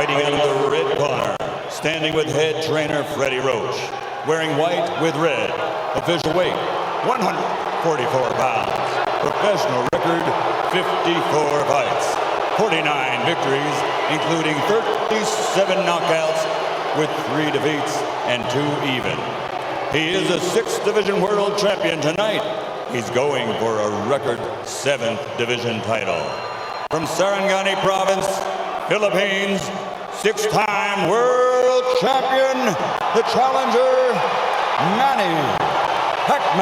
Fighting out of the red corner, standing with head trainer Freddie Roach, wearing white with red, official weight 144 pounds, professional record 54 fights, 49 victories, including 37 knockouts with 3 defeats and 2 even. He is a 6th division world champion tonight. He's going for a record 7th division title. From Sarangani Province, Philippines, 6-time world champion, the challenger, Manny Pacquiao.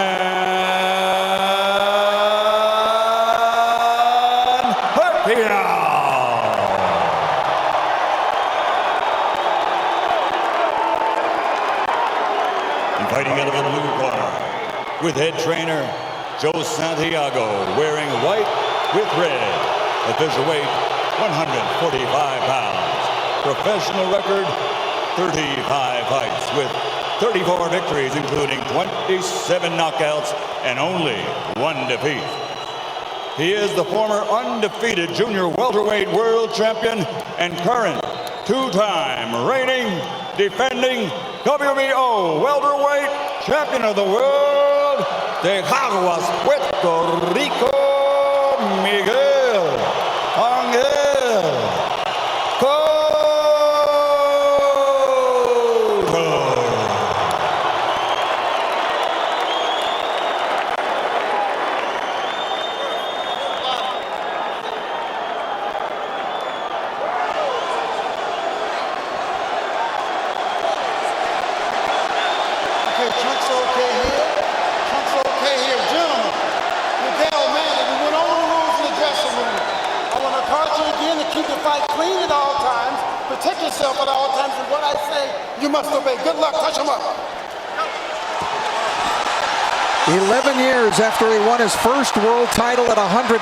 And fighting out of the blue corner, with head trainer Joe Santiago, wearing white with red, official weight 145 pounds, professional record 35 fights with 34 victories, including 27 knockouts and only 1 defeat. He is the former undefeated junior welterweight world champion and current 2-time reigning, defending WBO welterweight champion of the world, de Caguas, Puerto Rico, Miguel Cotto. Chunks okay here, gentlemen. Miguel, Manny, we went over the rules in the dressing room. I want to encourage you again to keep the fight clean at all times, protect yourself at all times, and what I say, you must obey. Good luck, touch him up. 11 years after he won his first world title at 112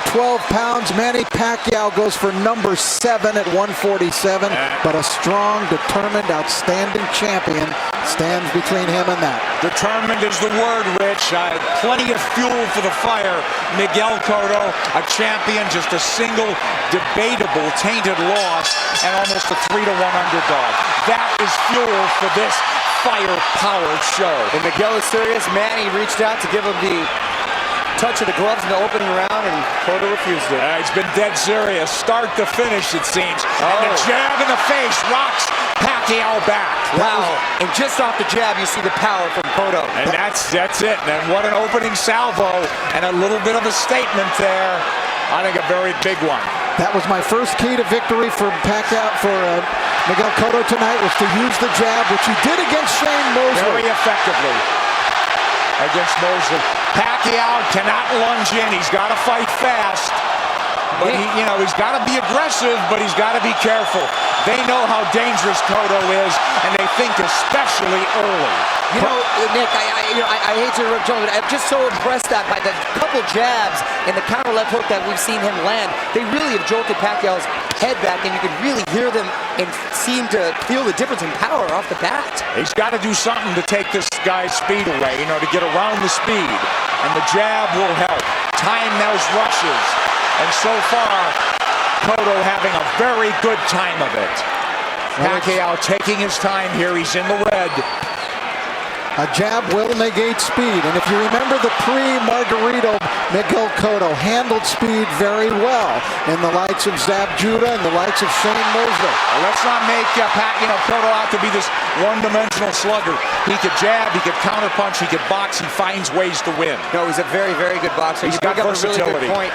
pounds, Manny Pacquiao goes for number 7 at 147, but a strong, determined, outstanding champion stands between him and that. Determined is the word, Rich. Plenty of fuel for the fire. Miguel Cotto, a champion, just a single debatable, tainted loss, and almost a 3-1 underdog. That is fuel for this fire-powered show. And Miguel is serious. Manny reached out to give him the touch of the gloves in the opening round, and Cotto refused it. He's been dead serious, start to finish, it seems. And the jab in the face rocks Pacquiao back. Wow. And just off the jab, you see the power from Cotto. And that's it. And what an opening salvo, and a little bit of a statement there. I think a very big one. That was my first key to victory for Pacquiao, for Miguel Cotto tonight, was to use the jab, which he did against Shane Mosley. Very effectively against Mosley. Pacquiao cannot lunge in. He's got to fight fast. But he's got to be aggressive, but he's got to be careful. They know how dangerous Cotto is, and they think especially early. You know, Nick, I hate to interrupt Joe, but I'm just so impressed by the couple jabs and the counter left hook that we've seen him land. They really have jolted Pacquiao's head back, and you can really hear them and seem to feel the difference in power off the bat. He's got to do something to take this guy's speed away, to get around the speed. And the jab will help. Time those rushes. And so far, Cotto having a very good time of it. Pacquiao taking his time here. He's in the red. A jab will negate speed, and if you remember the pre-Margarito, Miguel Cotto handled speed very well in the likes of Zab Judah and the likes of Shane Mosley. Well, let's not make Cotto out to be this one-dimensional slugger. He could jab, he could counterpunch, he could box, he finds ways to win. No, he's a very, very good boxer. He's got versatility. A really good point,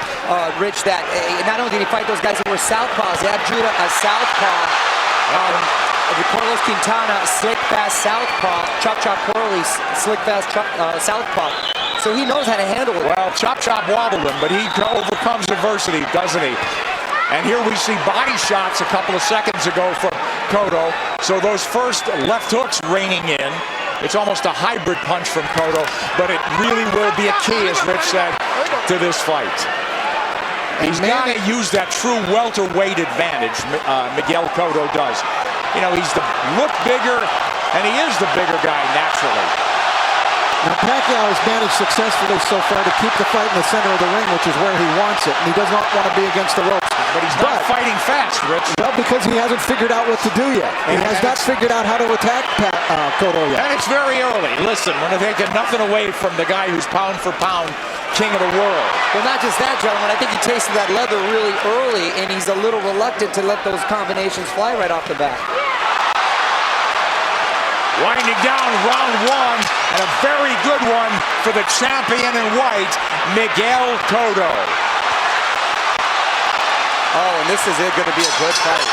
Rich, that not only did he fight those guys that were southpaws, Zab Judah, a southpaw. Carlos Quintana, slick, fast southpaw. Chop Chop Corley, slick, fast southpaw. So he knows how to handle it. Well, Chop Chop wobbled him, but he overcomes adversity, doesn't he? And here we see body shots a couple of seconds ago from Cotto. So those first left hooks raining in. It's almost a hybrid punch from Cotto, but it really will be a key, as Rich said, to this fight. He's got to use that true welterweight advantage, Miguel Cotto does. He's look bigger, and he is the bigger guy naturally. Now, Pacquiao has managed successfully so far to keep the fight in the center of the ring, which is where he wants it, and he does not want to be against the ropes. But he's not fighting fast, Rich. Well, because he hasn't figured out what to do yet. He has not figured out how to attack Cotto yet. And it's very early. Listen, we're taking nothing away from the guy who's pound for pound king of the world. Well, not just that, gentlemen. I think he tasted that leather really early, and he's a little reluctant to let those combinations fly right off the bat. Winding down round one, and a very good one for the champion in white, Miguel Cotto. Oh, and this is going to be a good fight.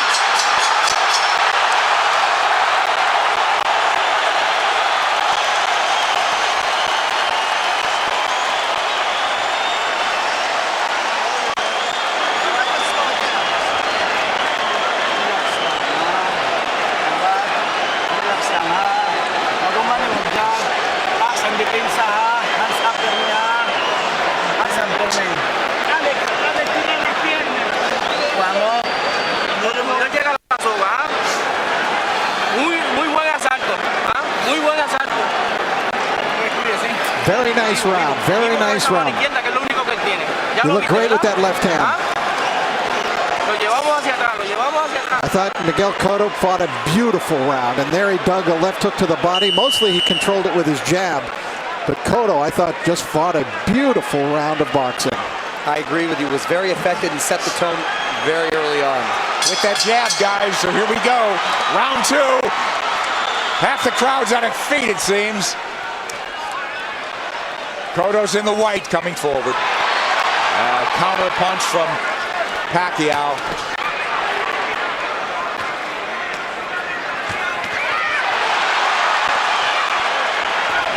Very nice round. Very nice round. You look great with that left hand. I thought Miguel Cotto fought a beautiful round, and there he dug a left hook to the body. Mostly he controlled it with his jab, but Cotto, I thought, just fought a beautiful round of boxing. I agree with you. It was very effective and set the tone very early on. With that jab, guys, so here we go. Round two. Half the crowd's on its feet, it seems. Cotto's in the white coming forward. Counter punch from Pacquiao.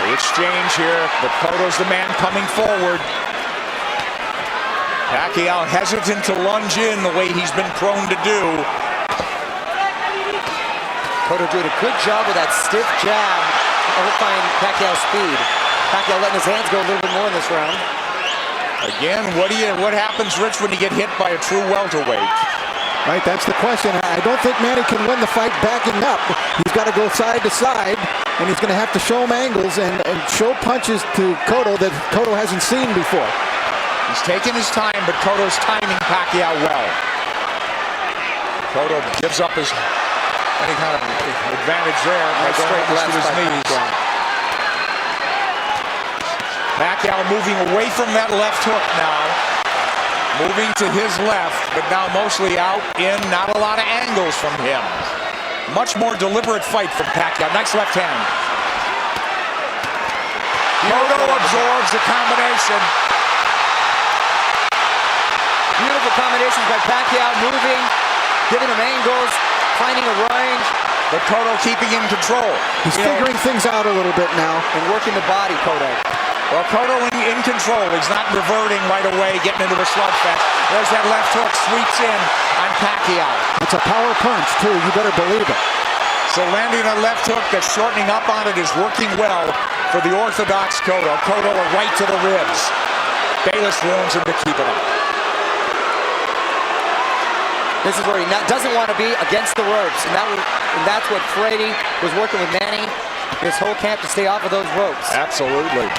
The exchange here, but Cotto's the man coming forward. Pacquiao hesitant to lunge in the way he's been prone to do. Cotto doing a good job with that stiff jab, overflying Pacquiao's speed. Pacquiao letting his hands go a little bit more in this round. Again, what happens, Rich, when you get hit by a true welterweight? Right, that's the question. I don't think Manny can win the fight backing up. He's got to go side to side, and he's going to have to show him angles and show punches to Cotto that Cotto hasn't seen before. He's taking his time, but Cotto's timing Pacquiao well. Cotto gives up his any kind of advantage there by going straight to his knees. Pacquiao moving away from that left hook now. Moving to his left, but now mostly out in, not a lot of angles from him. Much more deliberate fight from Pacquiao. Nice left hand. Cotto absorbs the combination. Beautiful combinations by Pacquiao, moving, giving him angles, finding a range. But Cotto keeping in control. He's figuring things out a little bit now. And working the body, Cotto. Well, Cotto in control. He's not reverting right away, getting into a slugfest. There's that left hook, sweeps in on Pacquiao. It's a power punch, too. You better believe it. So landing a left hook that's shortening up on it is working well for the orthodox Cotto. Cotto a right to the ribs. Bayless warns him to keep it up. This is where he doesn't want to be against the ropes, and that's what Frady was working with Manny his whole camp to stay off of those ropes. Absolutely.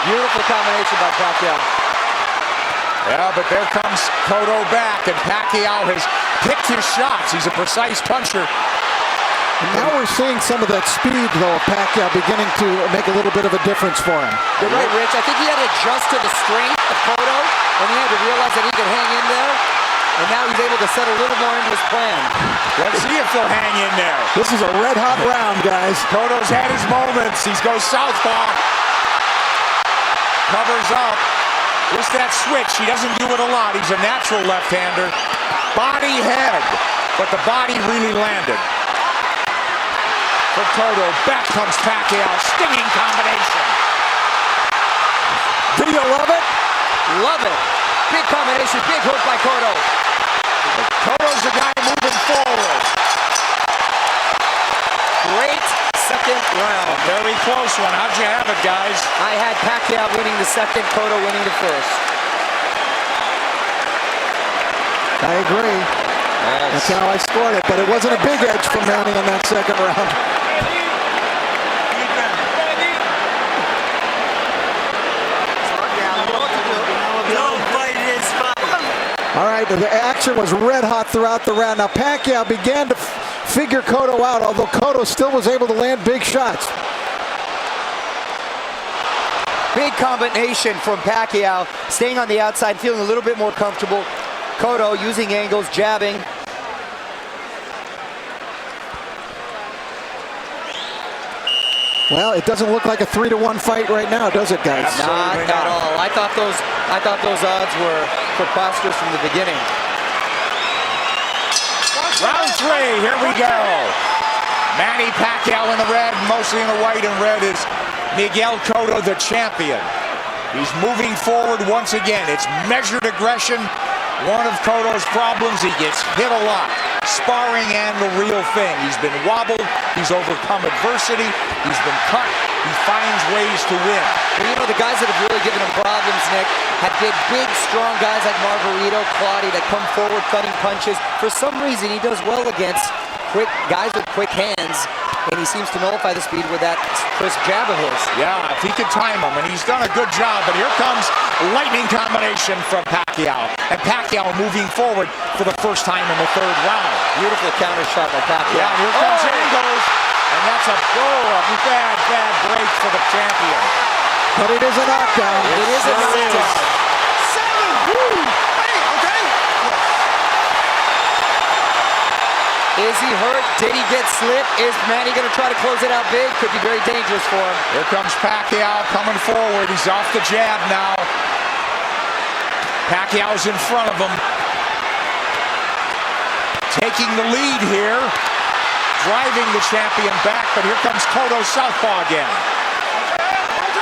Beautiful combination by Pacquiao. Yeah, but there comes Cotto back, and Pacquiao has picked his shots. He's a precise puncher. And now we're seeing some of that speed, though, of Pacquiao beginning to make a little bit of a difference for him. You're right, Rich. I think he had to adjust to the strength of Cotto, and he had to realize that he could hang in there. And now he's able to set a little more into his plan. Let's see if he'll hang in there. This is a red-hot round, guys. Cotto's had his moments. He goes southpaw. Covers up. Just that switch. He doesn't do it a lot. He's a natural left-hander. Body head. But the body really landed. For Cotto. Back comes Pacquiao. Stinging combination. Do you love it? Love it. Big combination. Big hook by Cotto. Cotto's the guy moving forward. Great second round. A very close one. How'd you have it, guys? I had Pacquiao winning the second, Cotto winning the first. I agree. That's how I scored it, but it wasn't a big edge for Manny in that second round. All right, the action was red hot throughout the round. Now Pacquiao began to figure Cotto out, although Cotto still was able to land big shots. Big combination from Pacquiao, staying on the outside, feeling a little bit more comfortable. Cotto using angles, jabbing. Well, it doesn't look like a 3-1 fight right now, does it, guys? Not at all. I thought those odds were preposterous from the beginning. Round 3, here we go. Manny Pacquiao in the red, mostly in the white and red is Miguel Cotto, the champion. He's moving forward once again. It's measured aggression. One of Cotto's problems, he gets hit a lot. Sparring and the real thing. He's been wobbled. He's overcome adversity. He's been cut. He finds ways to win. Well, you know, the guys that have really given him problems, Nick, have been big, strong guys like Margarito, Claudia, that come forward cutting punches. For some reason, he does well against quick guys with quick hands, and he seems to nullify the speed with that crisp jab of his. Yeah, if he could time him, and he's done a good job, but here comes lightning combination from Pacquiao, and Pacquiao moving forward for the first time in the 3rd round. Beautiful counter shot by Pacquiao. Yeah, here comes angles, and that's a bad break for the champion. But it is a knockdown. It is a knockdown. 7! Woo! Hey, okay? Is he hurt? Did he get slipped? Is Manny going to try to close it out big? Could be very dangerous for him. Here comes Pacquiao coming forward. He's off the jab now. Pacquiao's in front of him. Taking the lead here. Driving the champion back, but here comes Cotto southpaw again.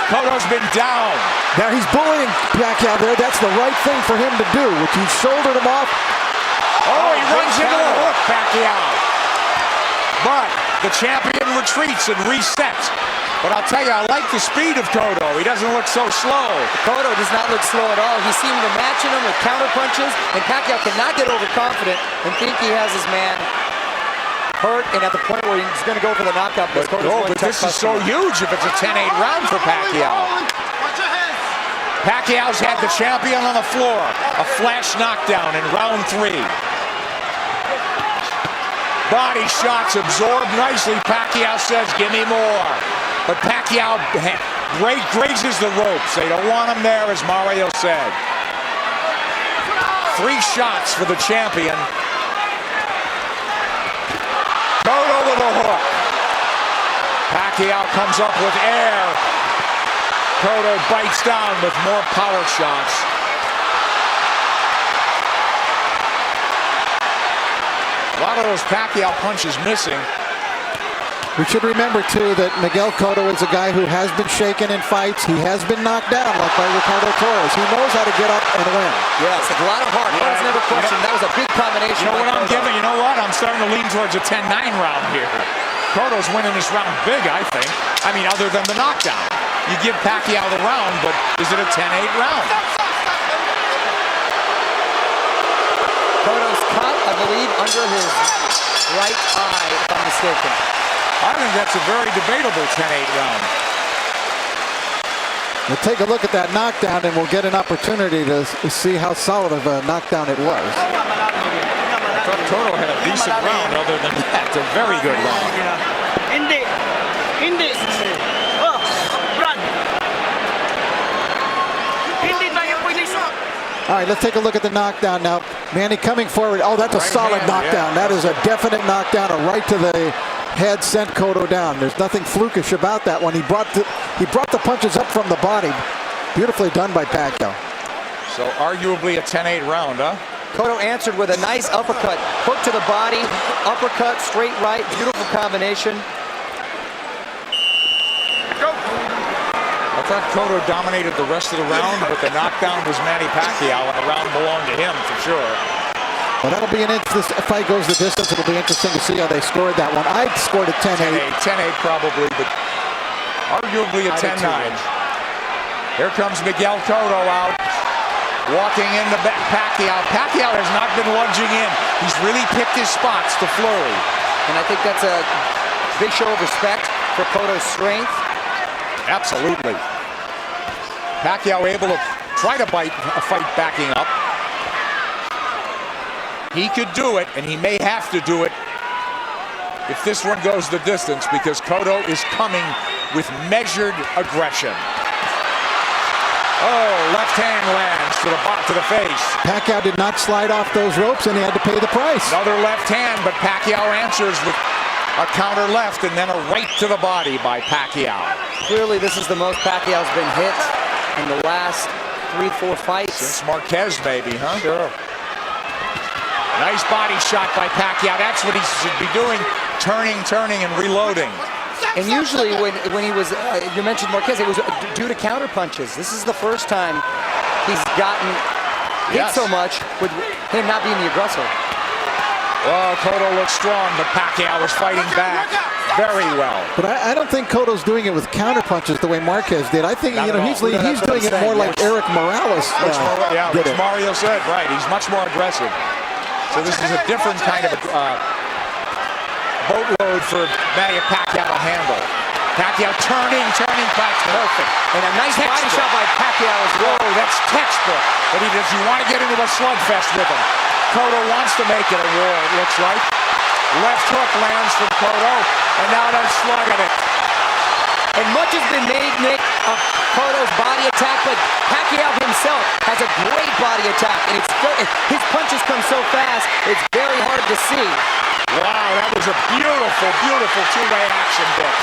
Cotto's been down. Now he's bullying Pacquiao there. That's the right thing for him to do, which he shouldered him off. Oh, he runs into the hook, Pacquiao. But the champion retreats and resets. But I'll tell you, I like the speed of Cotto. He doesn't look so slow. Cotto does not look slow at all. He seemed to matching him with counter punches, and Pacquiao cannot get overconfident and think he has his man hurt and at the point where he's going to go for the knockout. But this is so huge if it's a 10-8 round for Pacquiao. Pacquiao's had the champion on the floor. A flash knockdown in round 3. Body shots absorbed nicely. Pacquiao says, give me more. But Pacquiao grazes the ropes. They don't want him there, as Mario said. 3 shots for the champion. Cotto with a hook. Pacquiao comes up with air. Cotto bites down with more power shots. A lot of those Pacquiao punches missing. We should remember, too, that Miguel Cotto is a guy who has been shaken in fights. He has been knocked down, like by Ricardo Torres. He knows how to get up and win. Yes, a lot of heart. That was never questioned. That was a big combination. You know what I'm giving? You know what? I'm starting to lean towards a 10-9 round here. Cotto's winning this round big, I think. I mean, other than the knockdown. You give Pacquiao the round, but is it a 10-8 round? Cotto's cut, I believe, under his right eye, if I'm mistaken. I think that's a very debatable 10-8 round. We'll take a look at that knockdown, and we'll get an opportunity to see how solid of a knockdown it was. I thought Cotto had a decent round. Other than that, a very good round. All right, let's take a look at the knockdown now. Manny coming forward. Oh, that's a solid knockdown. That is a definite knockdown, a right to the head, sent Cotto down. There's nothing flukish about that one. He brought the punches up from the body. Beautifully done by Pacquiao. So arguably a 10-8 round, huh? Cotto answered with a nice uppercut. Hook to the body, uppercut, straight right, beautiful combination. I thought Cotto dominated the rest of the round, but the knockdown was Manny Pacquiao, and the round belonged to him for sure. Well, that'll be this fight goes the distance. It'll be interesting to see how they scored that one. I scored a 10-8. 10-8 probably, but arguably a 10-9. Here comes Miguel Cotto out, walking into Pacquiao. Pacquiao has not been lunging in. He's really picked his spots to flurry. And I think that's a big show of respect for Cotto's strength. Absolutely. Pacquiao able to try to fight backing up. He could do it, and he may have to do it if this one goes the distance, because Cotto is coming with measured aggression. Oh, left hand lands to the face. Pacquiao did not slide off those ropes, and he had to pay the price. Another left hand, but Pacquiao answers with a counter left and then a right to the body by Pacquiao. Clearly, this is the most Pacquiao's been hit in the last 3-4 fights. Since Marquez, maybe, huh? Sure. Nice body shot by Pacquiao. That's what he should be doing, turning, and reloading. And usually when he was, you mentioned Marquez, it was due to counter punches. This is the first time he's gotten hit so much with him not being the aggressor. Well, Cotto looks strong, but Pacquiao is fighting back very well. But I don't think Cotto's doing it with counter punches the way Marquez did. I think he's doing it more like Eric Morales did it. Mario said, right. He's much more aggressive. So this is a different kind of boatload for Manny Pacquiao to handle. Pacquiao turning, that's perfect. And a nice body shot by Pacquiao as well. Whoa, that's textbook. But does he want to get into a slugfest with him? Cotto wants to make it a war, it looks like. Left hook lands from Cotto, and now they're slugging it. And much has been made, Nick, of Cotto's body attack, but Pacquiao himself has a great body attack, and his punches come so fast, it's very hard to see. Wow, that was a beautiful, beautiful two-way action, Dick.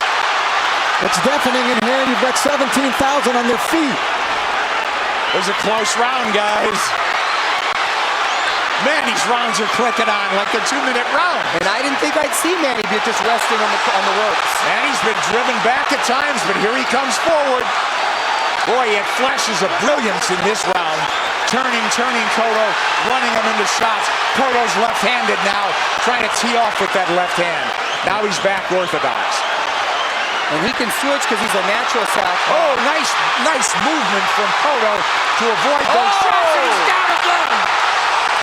It's deafening in here, and you've got 17,000 on their feet. It was a close round, guys. Manny's rounds are clicking on like the 2-minute round. And I didn't think I'd see Manny just resting on the ropes. Manny's been driven back at times, but here he comes forward. Boy, he had flashes of brilliance in this round. Turning Cotto, running him into shots. Cotto's left-handed now, trying to tee off with that left hand. Now he's back orthodox. And he can switch because he's a natural southpaw. Oh, nice movement from Cotto to avoid those shots. And he's down again.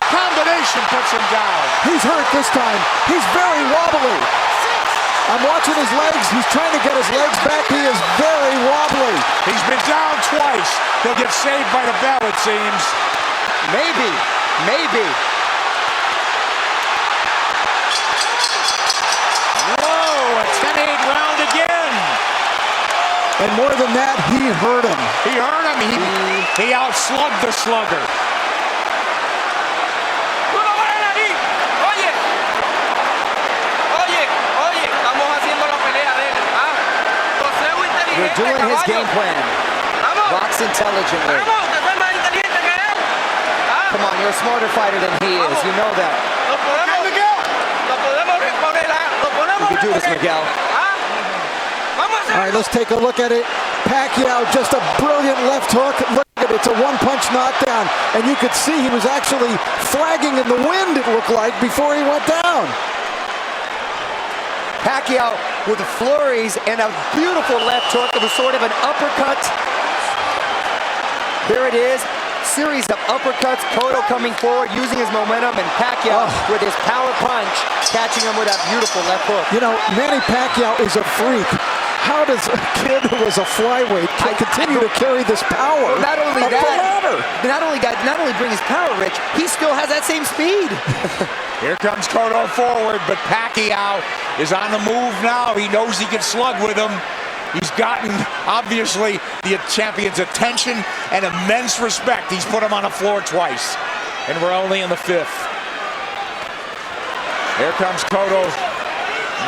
Combination puts him down. He's hurt this time. He's very wobbly. I'm watching his legs. He's trying to get his legs back. He is very wobbly. He's been down twice. He'll get saved by the bell, it seems. Maybe. Whoa, a 10-8 round again. And more than that, he hurt him. He outslugged the slugger. You're doing his game plan. Box intelligently. Come on, you're a smarter fighter than he is. You know that. You can do this, Miguel. All right, let's take a look at it. Pacquiao, just a brilliant left hook. Look at it, it's a one-punch knockdown. And you could see he was actually flagging in the wind, it looked like, before he went down. Pacquiao with the flurries and a beautiful left hook. It was sort of an uppercut. There it is. Series of uppercuts. Cotto coming forward, using his momentum, and Pacquiao with his power punch, catching him with a beautiful left hook. You know, Manny Pacquiao is a freak. How does a kid who was a flyweight continue to carry this power? Not only bring his power, Rich, he still has that same speed. Here comes Cotto forward, but Pacquiao is on the move now. He knows he can slug with him. He's gotten, obviously, the champion's attention and immense respect. He's put him on the floor twice, and we're only in the 5th. Here comes Cotto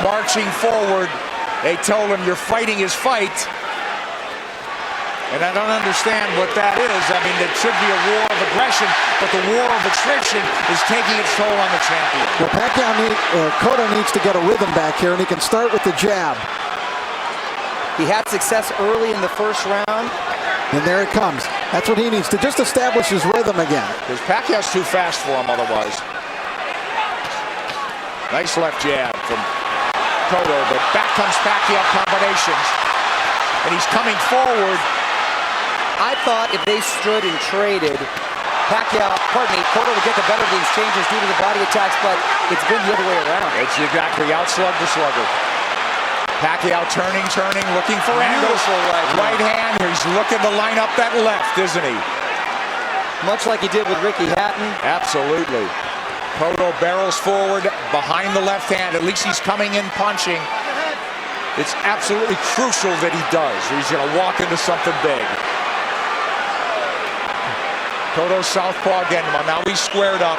marching forward. They told him, you're fighting his fight. And I don't understand what that is. I mean, it should be a war of aggression, but the war of attrition is taking its toll on the champion. Well, Cotto needs to get a rhythm back here, and he can start with the jab. He had success early in the first round. And there it comes. That's what he needs to just establish his rhythm again. Because Pacquiao's too fast for him otherwise. Nice left jab from Cotto, but back comes Pacquiao combinations. And he's coming forward. I thought if they stood and traded, Cotto would get the better of the exchanges due to the body attacks, but it's been the other way around. It's exactly outslug the slugger. Pacquiao turning, looking for angles. Right hand, he's looking to line up that left, isn't he? Much like he did with Ricky Hatton. Absolutely. Cotto barrels forward behind the left hand. At least he's coming in punching. It's absolutely crucial that he does. He's going to walk into something big. Cotto southpaw again. Now he's squared up.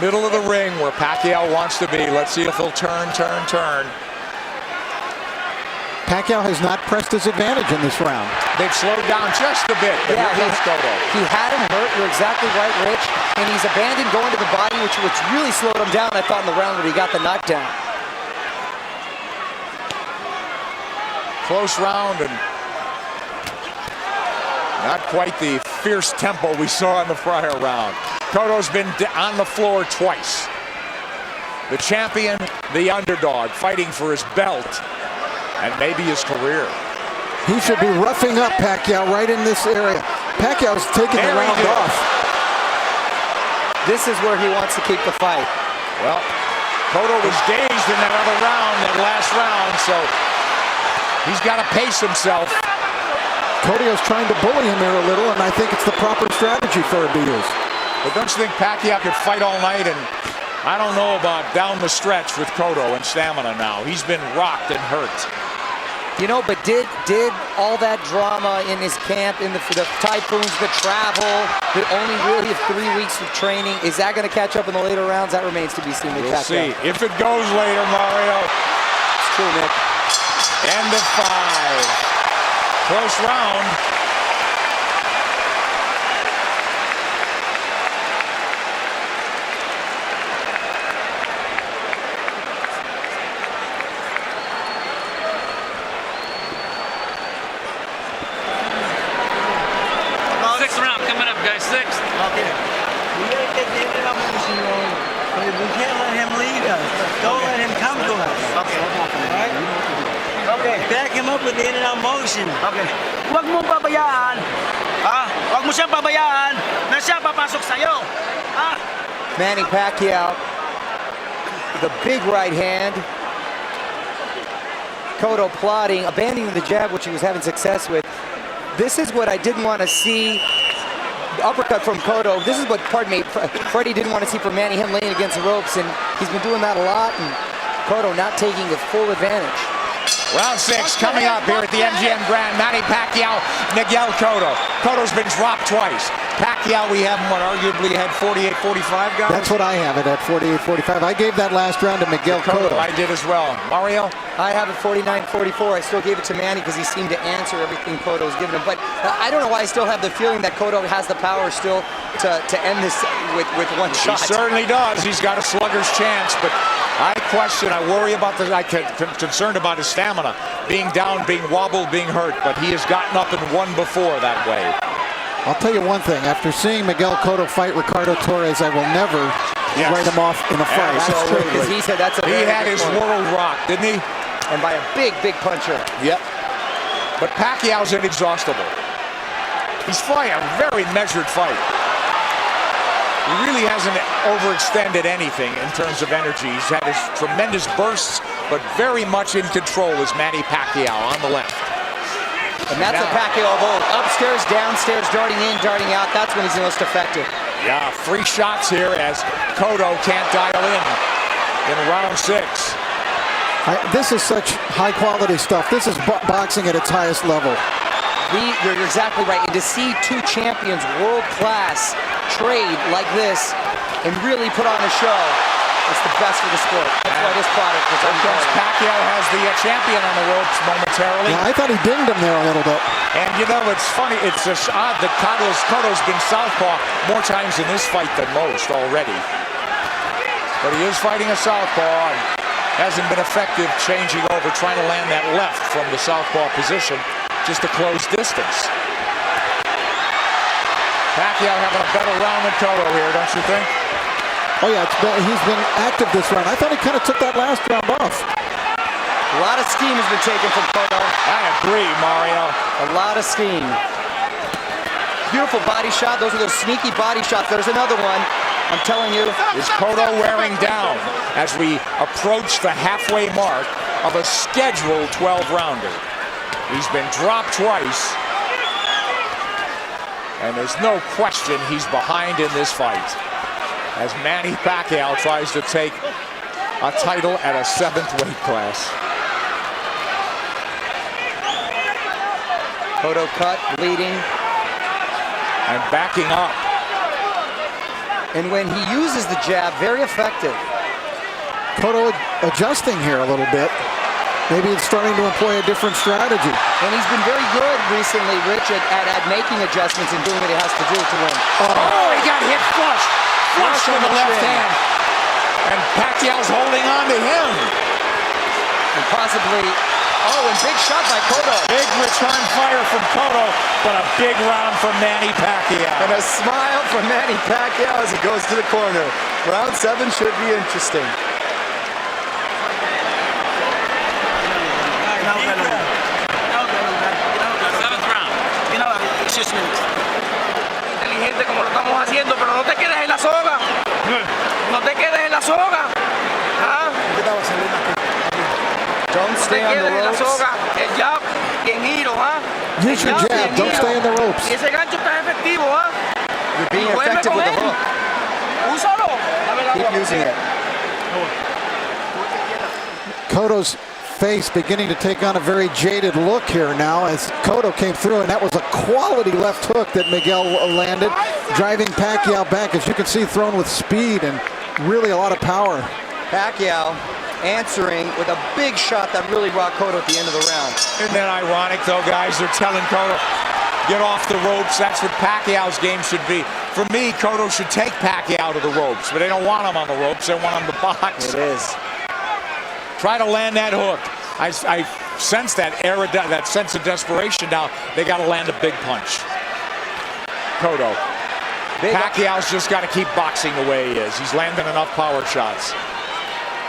Middle of the ring where Pacquiao wants to be. Let's see if he'll turn. Pacquiao has not pressed his advantage in this round. They've slowed down just a bit, but Yeah, here comes Cotto. he had him hurt. You're exactly right, Rich. And he's abandoned going to the body, which really slowed him down, I thought, in the round when he got the knockdown. Close round and not quite the fierce tempo we saw in the prior round. Cotto's been on the floor twice. The champion, the underdog, fighting for his belt and maybe his career. He should be roughing up Pacquiao right in this area. Pacquiao's taking the round off. This is where he wants to keep the fight. Well, Cotto was dazed in that other round, that last round, so he's got to pace himself. Cotto's trying to bully him here a little, and I think it's the proper strategy for him to use. But don't you think Pacquiao could fight all night? And I don't know about down the stretch with Cotto and stamina now. He's been rocked and hurt. You know, but did all that drama in his camp, in the typhoons, the travel, the only really 3 weeks of training, is that going to catch up in the later rounds? That remains to be seen. We'll see. If it goes later, Mario. It's true, Nick. End of 5. Close round. Sixth round coming up, guys. Sixth. Okay. We gotta get the end of motion going. We can't let him lead us. Don't let him come to us. Okay. Alright? Okay. Back him up with the in and out motion. Okay. Huwag mong pabayaan. Huwag mo siyang pabayaan na siya papasok sa'yo. Manny Pacquiao, the big right hand. Cotto plotting, abandoning the jab, which he was having success with. This is what I didn't want to see. The uppercut from Cotto. This is what, Freddie didn't want to see from Manny, him laying against the ropes, and he's been doing that a lot, and Cotto not taking the full advantage. Round 6 coming up here at the MGM Grand. Manny Pacquiao, Miguel Cotto. Cotto's been dropped twice. Pacquiao, we have him, arguably had 48-45, guys? That's what I have it at 48-45. I gave that last round to Miguel Cotto. I did as well. Mario? I have it 49-44. I still gave it to Manny because he seemed to answer everything Cotto's given him. But I don't know why I still have the feeling that Cotto has the power still to end this with one shot. He certainly does. He's got a slugger's chance, but I worry about this. I'm concerned about his stamina. Being down, being wobbled, being hurt, but he has gotten up and won before that way. I'll tell you one thing. After seeing Miguel Cotto fight Ricardo Torres, I will never write him off in a fight. Absolutely, because he said that's a He had his world rocked, didn't he? And by a big puncher. Yep. But Pacquiao's inexhaustible. He's fighting a very measured fight. He really hasn't overextended anything in terms of energy. He's had his tremendous bursts, but very much in control is Manny Pacquiao on the left. And that's a Pacquiao of old. Upstairs, downstairs, darting in, darting out. That's when he's the most effective. Yeah, 3 shots here as Cotto can't dial in round 6. This is such high-quality stuff. This is boxing at its highest level. You're exactly right. And to see 2 champions, world-class, trade like this and really put on a show, it's the best for the sport. That's why this product is unbelievable. Pacquiao has the champion on the ropes momentarily. Yeah, I thought he dinged him there a little bit. And you know, it's funny. It's just odd that Cotto's been southpaw more times in this fight than most already. But he is fighting a southpaw and hasn't been effective changing over, trying to land that left from the southpaw position just to close distance. Pacquiao having a better round than Cotto here, don't you think? Oh yeah, he's been active this round. I thought he kind of took that last round off. A lot of steam has been taken from Cotto. I agree, Mario. A lot of steam. Beautiful body shot. Those are those sneaky body shots. There's another one. I'm telling you. Is Cotto wearing down as we approach the halfway mark of a scheduled 12-rounder? He's been dropped twice. And there's no question he's behind in this fight, as Manny Pacquiao tries to take a title at a 7th weight class. Cotto cut, bleeding. And backing up. And when he uses the jab, very effective. Cotto adjusting here a little bit. Maybe it's starting to employ a different strategy. And he's been very good recently, Rich, at making adjustments and doing what he has to do to win. Oh, he got hit flush. Flush with the left hand. And Pacquiao's holding on to him. And possibly, and big shot by Cotto. Big return fire from Cotto, but a big round from Manny Pacquiao. And a smile from Manny Pacquiao as he goes to the corner. Round 7 should be interesting. Inteligente como lo estamos haciendo, pero no te quedes en la soga. No te quedes en la soga. ¿Ah? Don't stay on the ropes. El jab bien giro, ¿ah? Use your jab. Don't stay in the ropes. Y ese gancho está efectivo, ¿ah? You're being effective with the hook. Úsalo. Keep using it. Cotto's face beginning to take on a very jaded look here now as Cotto came through, and that was a quality left hook that Miguel landed, driving Pacquiao back, as you can see, thrown with speed and really a lot of power. Pacquiao answering with a big shot that really brought Cotto at the end of the round. Isn't that ironic, though, guys? They're telling Cotto, get off the ropes. That's what Pacquiao's game should be. For me, Cotto should take Pacquiao to the ropes, but they don't want him on the ropes. They want him to box. It is. Try to land that hook. I sense that that sense of desperation now. They got to land a big punch. Cotto. Pacquiao's just got to keep boxing the way he is. He's landing enough power shots.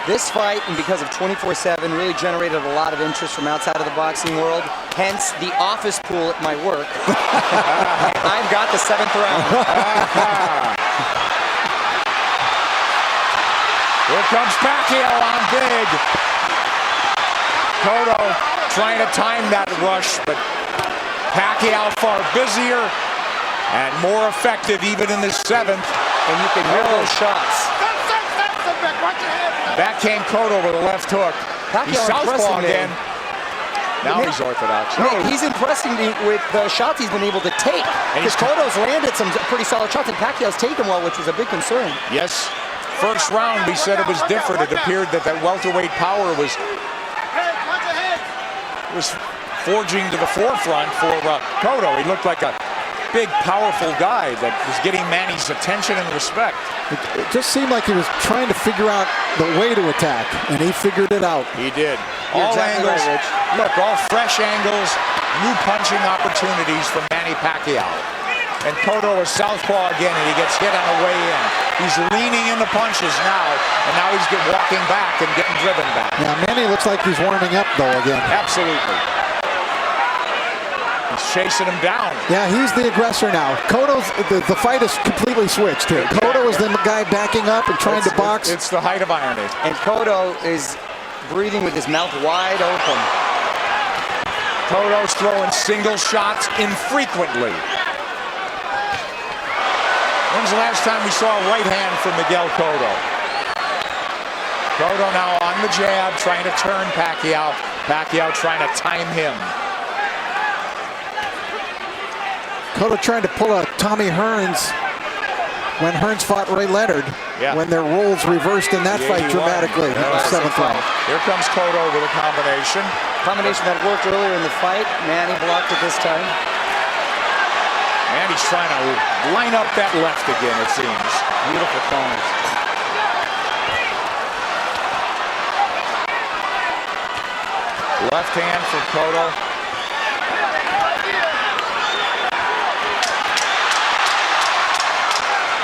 This fight, and because of 24/7, really generated a lot of interest from outside of the boxing world. Hence, the office pool at my work. I've got the 7th round. Here comes Pacquiao on big. Cotto trying to time that rush, but Pacquiao far busier and more effective even in the 7th. And you can hear those shots. Backhand Cotto with a left hook. He's southpaw again. Now he's orthodox. Nick, he's impressing me with the shots he's been able to take. Because Cotto's landed some pretty solid shots, and Pacquiao's taken well, which was a big concern. Yes. First round, we said it was different. It appeared that welterweight power was forging to the forefront for Cotto. He looked like a big, powerful guy that was getting Manny's attention and respect. It just seemed like he was trying to figure out the way to attack, and he figured it out. He did. You're All exactly angles. right, Rich. Look, all fresh angles, new punching opportunities for Manny Pacquiao. And Cotto is southpaw again, and he gets hit on the way in. He's leaning into punches now, and now he's walking back and getting driven back. Yeah, Manny looks like he's warming up, though, again. Absolutely. He's chasing him down. Yeah, he's the aggressor now. Cotto's, the fight is completely switched here. Cotto is the guy backing up and trying to box. It's the height of irony. And Cotto is breathing with his mouth wide open. Cotto's throwing single shots infrequently. When's the last time we saw a right hand from Miguel Cotto? Cotto now on the jab, trying to turn Pacquiao. Pacquiao trying to time him. Cotto trying to pull a Tommy Hearns when Hearns fought Ray Leonard, when their roles reversed in that fight dramatically in the 7th round. Here comes Cotto with a combination. Combination that worked earlier in the fight. Manny blocked it this time. And he's trying to line up that left again, it seems. Beautiful corners. Left hand for Cotto.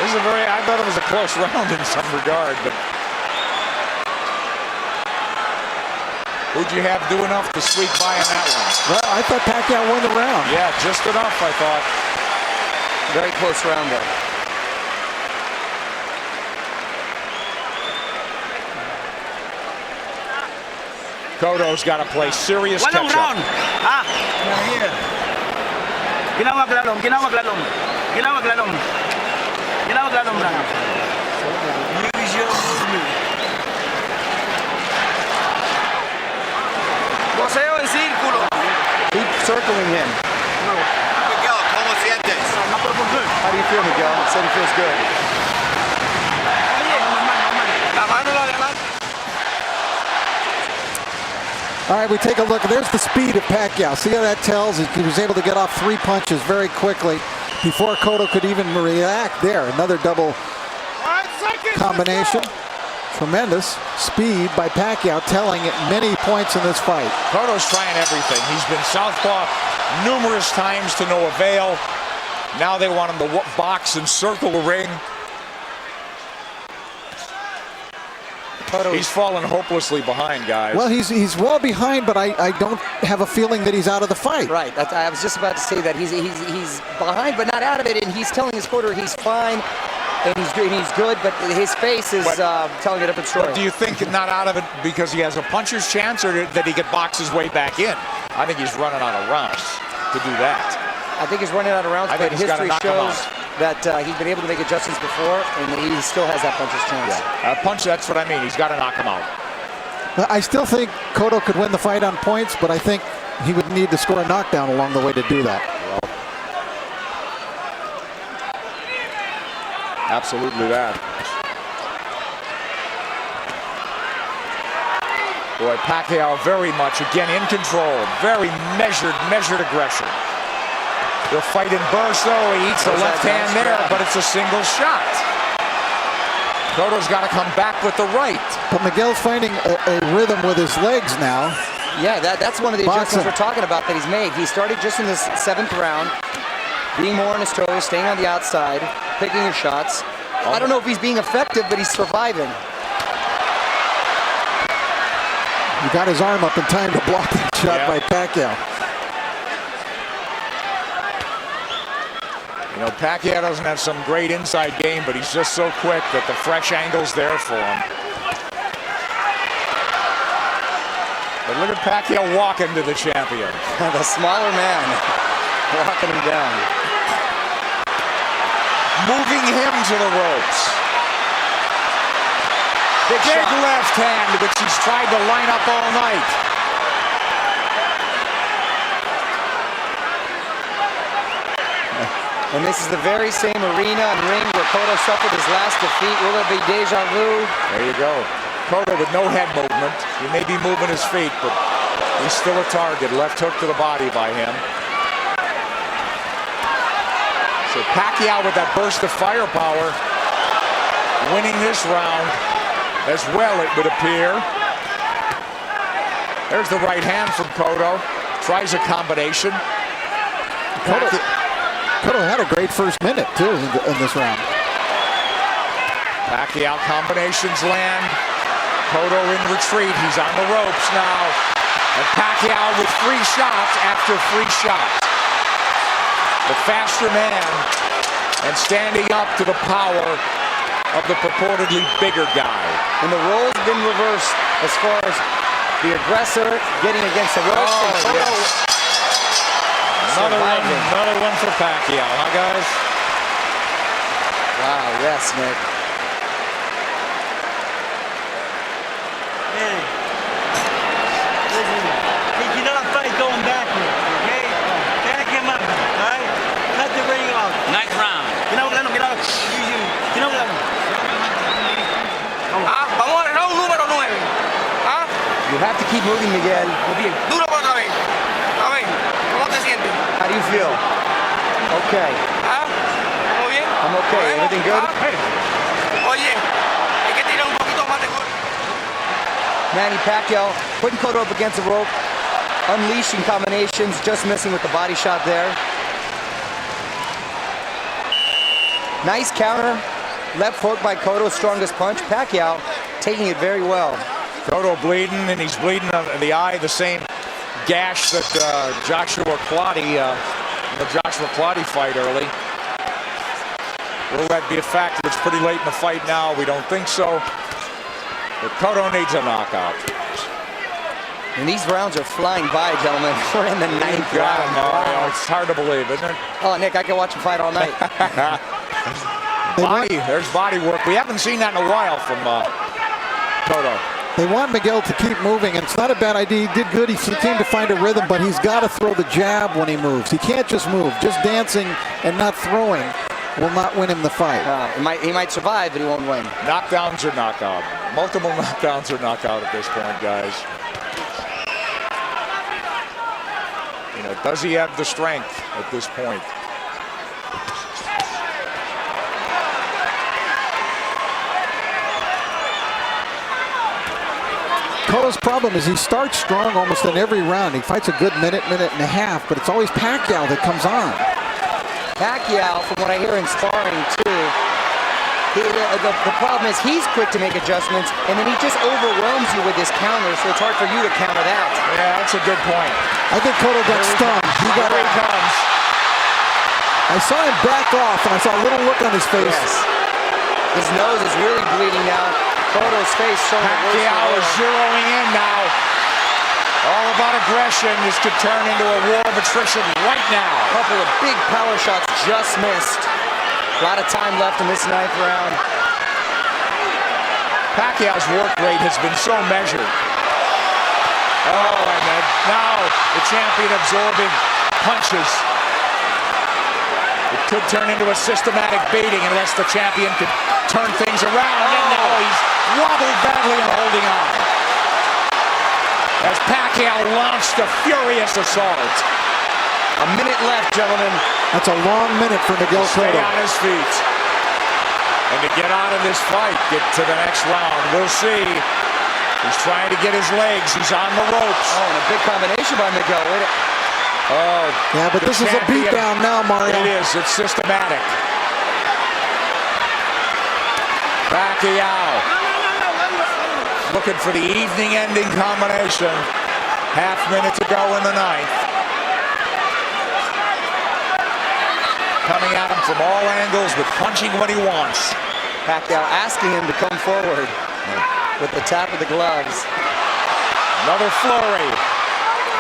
This is I thought it was a close round in some regard, but who'd you have do enough to squeak by in that one? Well, I thought Pacquiao won the round. Yeah, just enough, I thought. Very close round there. Cotto's got to play serious catch-up. Walang round. Ginawa glalong. Ginawag lalong. Ginawag lalong lang. Use your movement. Boseo en círculo. Keep circling him. Miguel, ¿cómo sientes? How do you feel, Miguel? He said he feels good. La mano la adelante. All right, we take a look. There's the speed of Pacquiao. See how that tells? He was able to get off 3 punches very quickly before Cotto could even react there. Another double combination. Tremendous speed by Pacquiao, telling at many points in this fight. Cotto's trying everything. He's been southpaw numerous times to no avail. Now they want him to box and circle the ring. He's fallen hopelessly behind, guys. Well, he's well behind, but I don't have a feeling that he's out of the fight. Right. I was just about to say that he's behind, but not out of it. And he's telling his corner he's fine and he's good, but his face is telling a different story. But do you think not out of it because he has a puncher's chance, or that he could box his way back in? I think he's running out of rounds to do that. I think he's running out of rounds, but history shows that he's been able to make adjustments before, and he still has that puncher's chance. Yeah. Punch, that's what I mean. He's got to knock him out. I still think Cotto could win the fight on points, but I think he would need to score a knockdown along the way to do that. Absolutely that. Boy, Pacquiao very much, again, in control. Very measured aggression. They'll fight in bursts, though. He eats the left hand there, but it's a single shot. Cotto's got to come back with the right. But Miguel's finding a rhythm with his legs now. Yeah, that's one of the adjustments we're talking about that he's made. He started just in this 7th round, being more on his toes, staying on the outside, picking his shots. I don't know if he's being effective, but he's surviving. He got his arm up in time to block that shot by Pacquiao. You know, Pacquiao doesn't have some great inside game, but he's just so quick that the fresh angle's there for him. But look at Pacquiao walking to the champion. The smaller man walking him down. Moving him to the ropes. Big left hand, which he's tried to line up all night. And this is the very same arena and ring where Cotto suffered his last defeat. Will it be deja vu? There you go. Cotto with no head movement. He may be moving his feet, but he's still a target. Left hook to the body by him. So Pacquiao with that burst of firepower, winning this round as well, it would appear. There's the right hand from Cotto. Tries a combination. Cotto had a great first minute, too, in this round. Pacquiao combinations land. Cotto in retreat. He's on the ropes now. And Pacquiao with 3 shots after 3 shots. The faster man and standing up to the power of the purportedly bigger guy. And the role's been reversed as far as the aggressor getting against the ropes. Oh, yes. Another one for Pacquiao, huh, guys? Wow, yes, Nick. Hey, listen, he cannot fight going backwards, okay? Back him up, all right? Cut the ring off. Next round. Ginawag lalong. Ginawag lalong. Vamos al round número 9. You have to keep moving, Miguel. Duro por otra vez. A ver, ¿cómo te sientes? How do you feel? Okay. ¿Todo bien? I'm okay. Everything good? Oye, hay que tirar un poquito más de gol. Manny Pacquiao putting Cotto up against the rope, unleashing combinations, just missing with the body shot there. Nice counter. Left hook by Cotto, strongest punch. Pacquiao taking it very well. Cotto bleeding, and he's bleeding the eye, the same gash that Joshua Clottey, the Joshua Clottey fight early. Will that be a factor? It's pretty late in the fight now. We don't think so. But Cotto needs a knockout. And these rounds are flying by, gentlemen. We're in the 9th round. Wow. It's hard to believe, isn't it? Oh, Nick, I can watch him fight all night. There's body work. We haven't seen that in a while from Cotto. They want Miguel to keep moving, and it's not a bad idea. He did good. He seemed to find a rhythm, but he's got to throw the jab when he moves. He can't just move. Just dancing and not throwing will not win him the fight. He might survive, but he won't win. Knockdowns or knockout. Multiple knockdowns or knockout at this point, guys. You know, does he have the strength at this point? Cotto's problem is he starts strong almost in every round. He fights a good minute and a half, but it's always Pacquiao that comes on. Pacquiao, from what I hear in sparring too, the problem is he's quick to make adjustments, and then he just overwhelms you with his counter, so it's hard for you to counter that. Yeah, that's a good point. I think Cotto got stunned. Here he comes. I saw him back off, and I saw a little look on his face. Yes. His nose is really bleeding now. Cotto's face showing Pacquiao is zeroing in now. All about aggression. This could turn into a war of attrition right now. A couple of big power shots just missed. A lot of time left in this 9th round. Pacquiao's work rate has been so measured. Oh, and then now the champion absorbing punches. It could turn into a systematic baiting unless the champion could turn things around. And now he's wobbled badly and holding on. As Pacquiao launched a furious assault. A minute left, gentlemen. That's a long minute for Miguel Cotto. Stay on his feet. And to get out of this fight, get to the next round. We'll see. He's trying to get his legs. He's on the ropes. Oh, and a big combination by Miguel. Wait a Oh, yeah, but this is a beatdown now, Mario. It is. It's systematic. Pacquiao looking for the evening-ending combination. Half minute to go in the 9th. Coming at him from all angles, but punching what he wants. Pacquiao asking him to come forward with the tap of the gloves. Another flurry.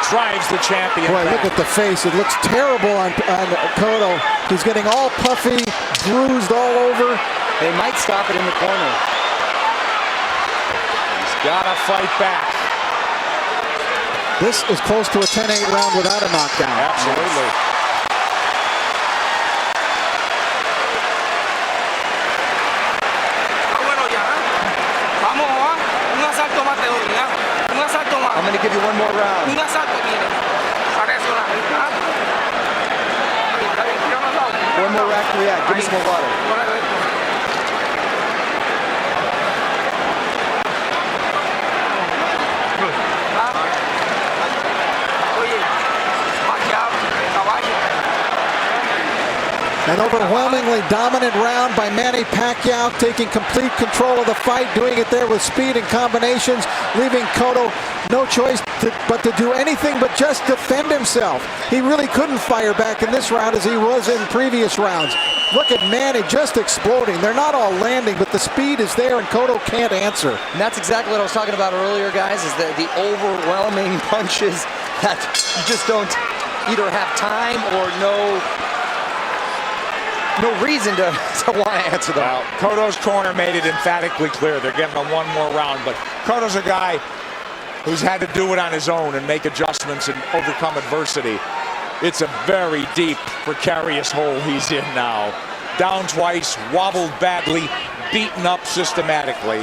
Drives the champion Boy, back. look at the face. It looks terrible on Cotto. He's getting all puffy, bruised all over. They might stop it in the corner. He's got to fight back. This is close to a 10-8 round without a knockdown. Absolutely. I'm going to give you one more round. One more rack to react. Give me some more water. An overwhelmingly dominant round by Manny Pacquiao, taking complete control of the fight, doing it there with speed and combinations, leaving Cotto no choice but to do anything but just defend himself. He really couldn't fire back in this round as he was in previous rounds. Look at Manny just exploding. They're not all landing, but the speed is there and Cotto can't answer. And that's exactly what I was talking about earlier, guys, is the overwhelming punches that you just don't either have time or no reason to want to answer them. Well, Cotto's corner made it emphatically clear they're getting a one more round, but Cotto's a guy who's had to do it on his own and make adjustments and overcome adversity. It's a very deep, precarious hole he's in now. Down twice, wobbled badly, beaten up systematically.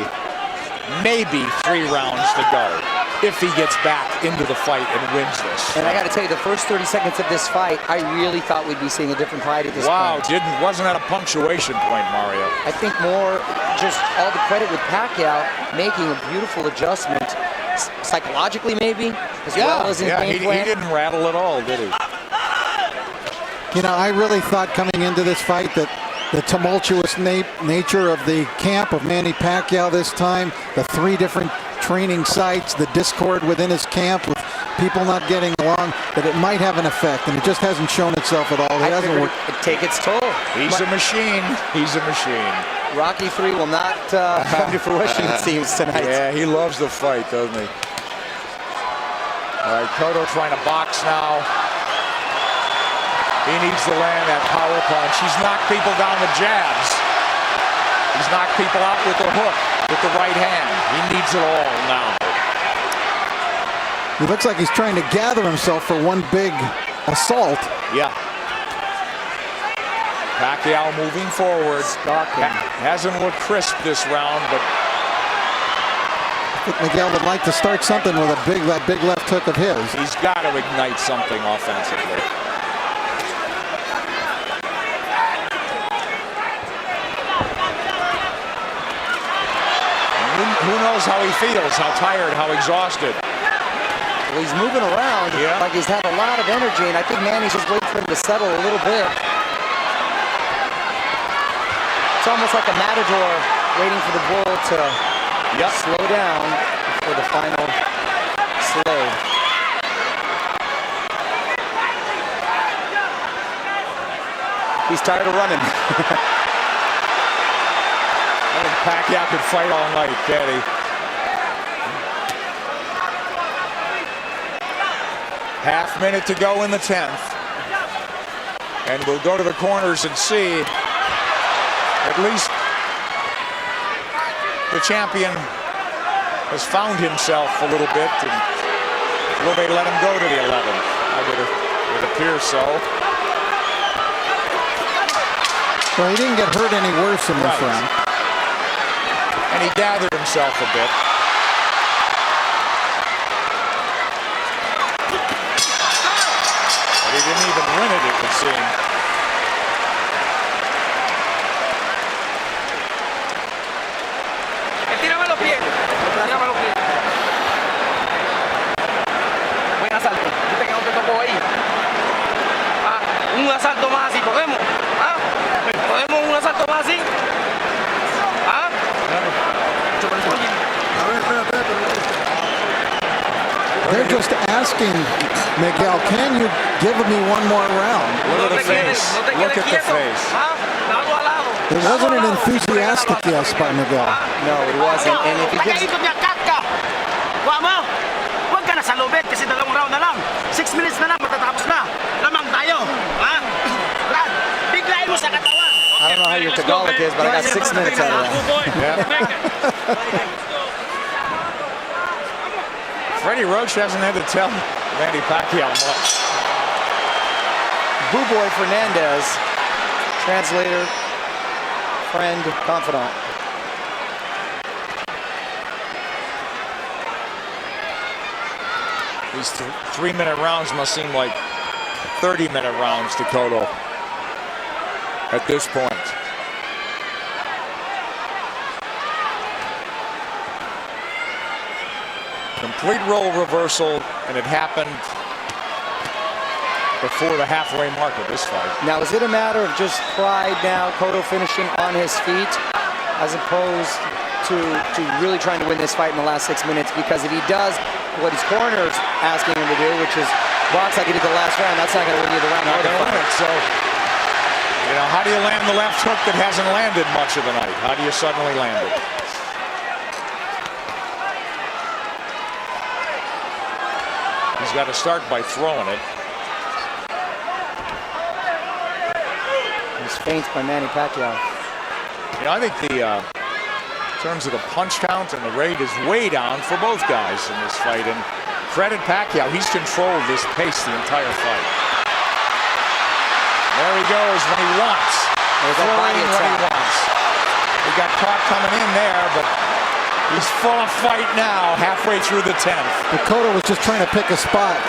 Maybe 3 rounds to go if he gets back into the fight and wins this. And I got to tell you, the first 30 seconds of this fight, I really thought we'd be seeing a different fight at this point. Wow, wasn't at a punctuation point, Mario. I think more just all the credit with Pacquiao making a beautiful adjustment, psychologically maybe, as well as in game plan. He didn't rattle at all, did he? You know, I really thought coming into this fight that the tumultuous nature of the camp of Manny Pacquiao this time, the 3 different training sites, the discord within his camp with people not getting along, that it might have an effect, and it just hasn't shown itself at all. It hasn't worked. Take its toll. He's a machine. He's a machine. Rocky 3 will not come to fruition, it seems, tonight. Yeah, he loves the fight, doesn't he? All right, Cotto trying to box now. He needs to land that power punch. He's knocked people down with jabs. He's knocked people out with the hook, with the right hand. He needs it all now. He looks like he's trying to gather himself for one big assault. Yeah. Pacquiao moving forward. Hasn't looked crisp this round, but I think Miguel would like to start something with that big left hook of his. he's got to ignite something offensively. Who knows how he feels, how tired, how exhausted. Well, he's moving around like he's had a lot of energy, and I think Manny's just waiting for him to settle a little bit. It's almost like a matador waiting for the bull to slow down for the final slay. He's tired of running. I think Pacquiao could fight all night, can't he? Half minute to go in the 10th. And we'll go to the corners and see. At least the champion has found himself a little bit. And will they let him go to the 11th? It appears so. Well, he didn't get hurt any worse in this round. And he gathered himself a bit. But he didn't even win it would seem. Estírame los pies. Estírame los pies. Buen asalto. Viste que no te tocó ahí. Ah, un asalto más así, ¿podemos? ¿Ah? ¿Podemos un asalto más así? ¿Ah? They're just asking Miguel, can you give me one more round? Look at the face. Look at the face. It wasn't an enthusiastic yes by Miguel. No, it wasn't. And if he gives... Huwag ka na sa lobet kasi 2 round na lang. 6 minutes na lang, matatapos na. Lamang tayo. Ha? Brad, biglayin mo sa katawan. I don't know how your Tagalog is, but I got 6 minutes out of that. Freddie Roach hasn't had to tell Manny Pacquiao much. Boo Boy Fernandez, translator, friend, confidant. These 3-minute rounds must seem like 30-minute rounds to Cotto at this point. Complete role reversal, and it happened before the halfway mark of this fight. Now, is it a matter of just pride now, Cotto finishing on his feet, as opposed to really trying to win this fight in the last 6 minutes? Because if he does what his corner's asking him to do, which is box like he did the last round, that's not going to win you the round. Not going to win it. So, you know, how do you land the left hook that hasn't landed much of the night? How do you suddenly land it? He's got to start by throwing it. He's feints by Manny Pacquiao. You know, I think the in terms of the punch count and the rate is way down for both guys in this fight. And credit Pacquiao, he's controlled this pace the entire fight. There he goes when he wants. There's that body when he wants. He got caught coming in there, but he's full of fight now, halfway through the 10th. But Cotto was just trying to pick a spot.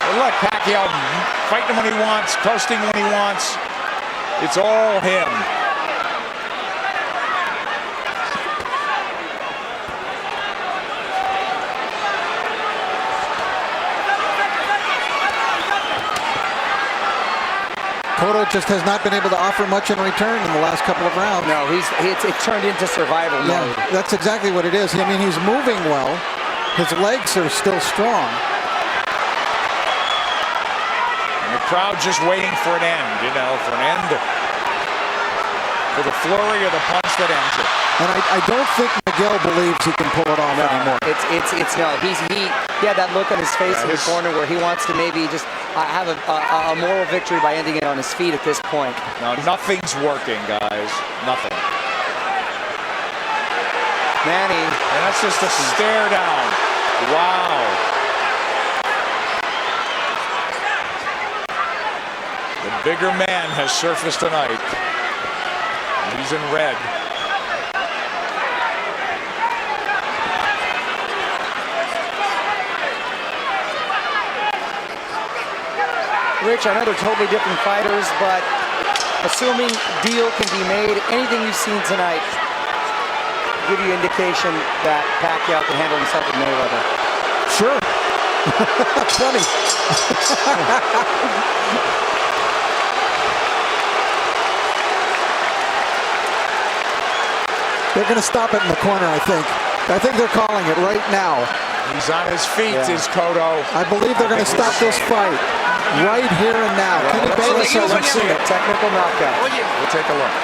Well, look, Pacquiao fighting when he wants, coasting when he wants. It's all him. Cotto just has not been able to offer much in return in the last couple of rounds. No, it's turned into survival mode. That's exactly what it is. I mean, he's moving well. His legs are still strong. And the crowd just waiting for an end, you know, for an end. For the flurry of the punch that ends it. And I don't think Miguel believes he can pull it off anymore. It's no. He had that look on his face in the corner where he wants to maybe just have a moral victory by ending it on his feet at this point. No, nothing's working, guys. Nothing. Manny. And that's just a stare down. Wow. The bigger man has surfaced tonight. He's in red. Rich, I know they're totally different fighters, but assuming deal can be made, anything you've seen tonight give you indication that Pacquiao can handle himself with Mayweather. Sure. Funny. They're going to stop it in the corner, I think. I think they're calling it right now. He's on his feet, is Cotto. I believe they're going to stop this fight right here and now. Kenny Bayless hasn't seen it. Technical knockout. We'll take a look.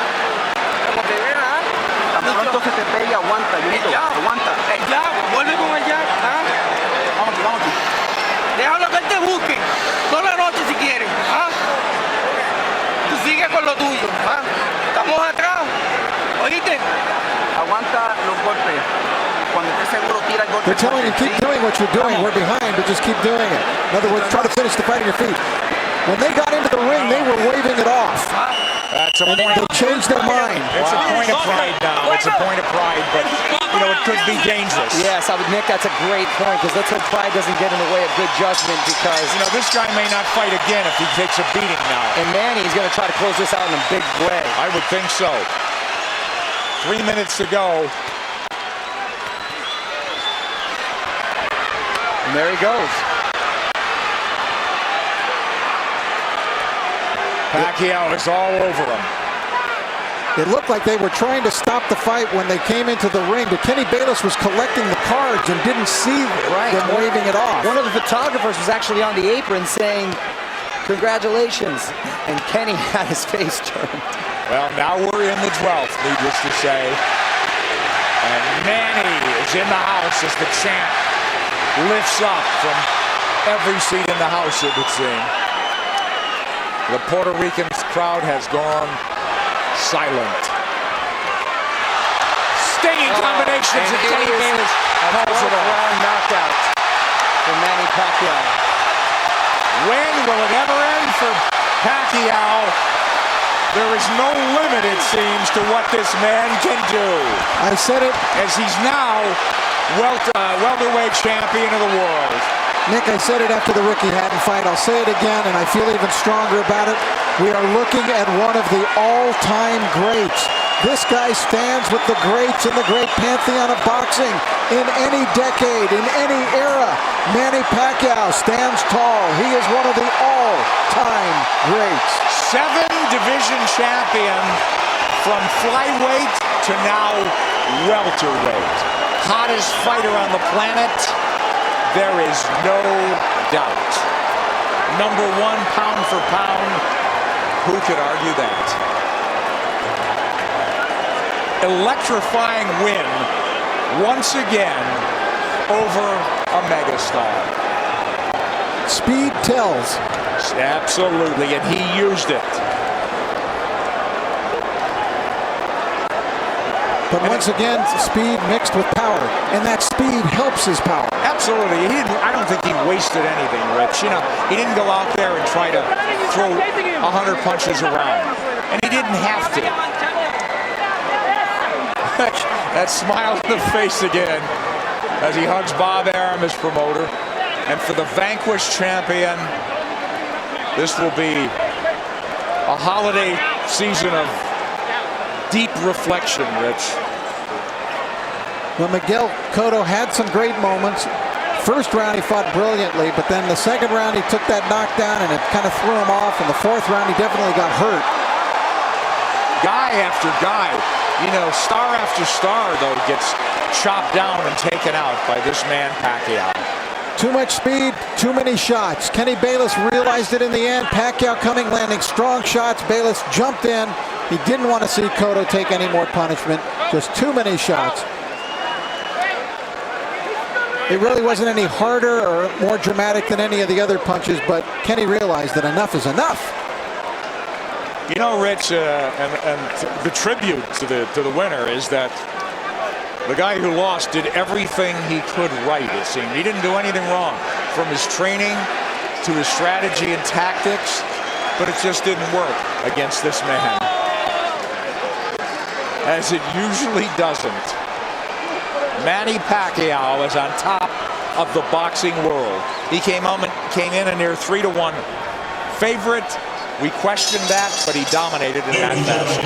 Tan pronto se te pegue, aguanta, Junito, aguanta. Ya, vuelve con el jab. Vamos, vamos. Déjalo que él te busque. Toda la noche si quieren. Tú sigue con lo tuyo. Estamos atrás. ¿Oíste? Aguanta los golpes. Cuando esté seguro, tira el golpe. They're telling you, keep doing what you're doing. We're behind, but just keep doing it. In other words, try to finish the fight on your feet. When they got into the ring, they were waving it off. That's a and point. they changed their mind. It's a point of pride now. It's a point of pride, but you know it could be dangerous. Yes, I would, Nick. That's a great point because let's hope pride doesn't get in the way of good judgment because you know this guy may not fight again if he takes a beating now. And Manny's going to try to close this out in a big way. I would think so. 3 minutes to go. And there he goes. Pacquiao is all over him. It looked like they were trying to stop the fight when they came into the ring, but Kenny Bayless was collecting the cards and didn't see them waving it off. One of the photographers was actually on the apron saying, "Congratulations," and Kenny had his face turned. Well, now we're in the 12th, needless to say. And Manny is in the house as the champ lifts up from every seat in the house, it would seem. The Puerto Rican crowd has gone silent. Stinging combinations of Kenny Bayless. Pulls it round knockout for Manny Pacquiao. When will it ever end for Pacquiao? There is no limit, it seems, to what this man can do. I said it. As he's now welterweight champion of the world. Nick, I said it after the Ricky Hatton fight. I'll say it again, and I feel even stronger about it. We are looking at one of the all-time greats. This guy stands with the greats in the great pantheon of boxing in any decade, in any era. Manny Pacquiao stands tall. He is one of the all-time greats. 7-division champion from flyweight to now welterweight. Hottest fighter on the planet. There is no doubt. Number 1 pound for pound. Who could argue that? Electrifying win once again over a megastar. Speed tells. Absolutely, and he used it. But once again, speed mixed with power, and that speed helps his power. Absolutely. I don't think he wasted anything, Rich. You know, he didn't go out there and try to throw 100 punches around, and he didn't have to. That smile on the face again as he hugs Bob Arum, his promoter. And for the vanquished champion, this will be a holiday season of deep reflection, Rich. Well, Miguel Cotto had some great moments. First round, he fought brilliantly, but then the second round, he took that knockdown and it kind of threw him off. And the fourth round, he definitely got hurt. Guy after guy, you know, star after star, though, gets chopped down and taken out by this man, Pacquiao. Too much speed, too many shots. Kenny Bayless realized it in the end. Pacquiao coming, landing strong shots. Bayless jumped in. He didn't want to see Cotto take any more punishment. Just too many shots. It really wasn't any harder or more dramatic than any of the other punches, but Kenny realized that enough is enough. You know, Rich, and the tribute to the winner is that the guy who lost did everything he could right, it seemed. He didn't do anything wrong, from his training to his strategy and tactics, but it just didn't work against this man, as it usually doesn't. Manny Pacquiao is on top of the boxing world. He came in a near 3-1 favorite. We questioned that, but he dominated in that fashion.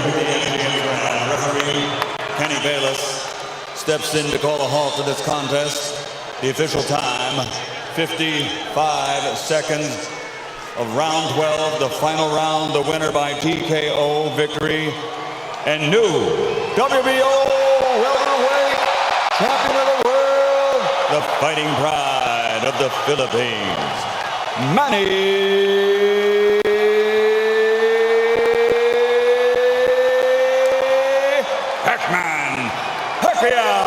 Referee Kenny Bayless steps in to call a halt to this contest. The official time, 55 seconds of round 12, the final round, the winner by TKO victory, and new WBO welterweight champion of the world, the fighting pride of the Philippines, Manny Pacquiao.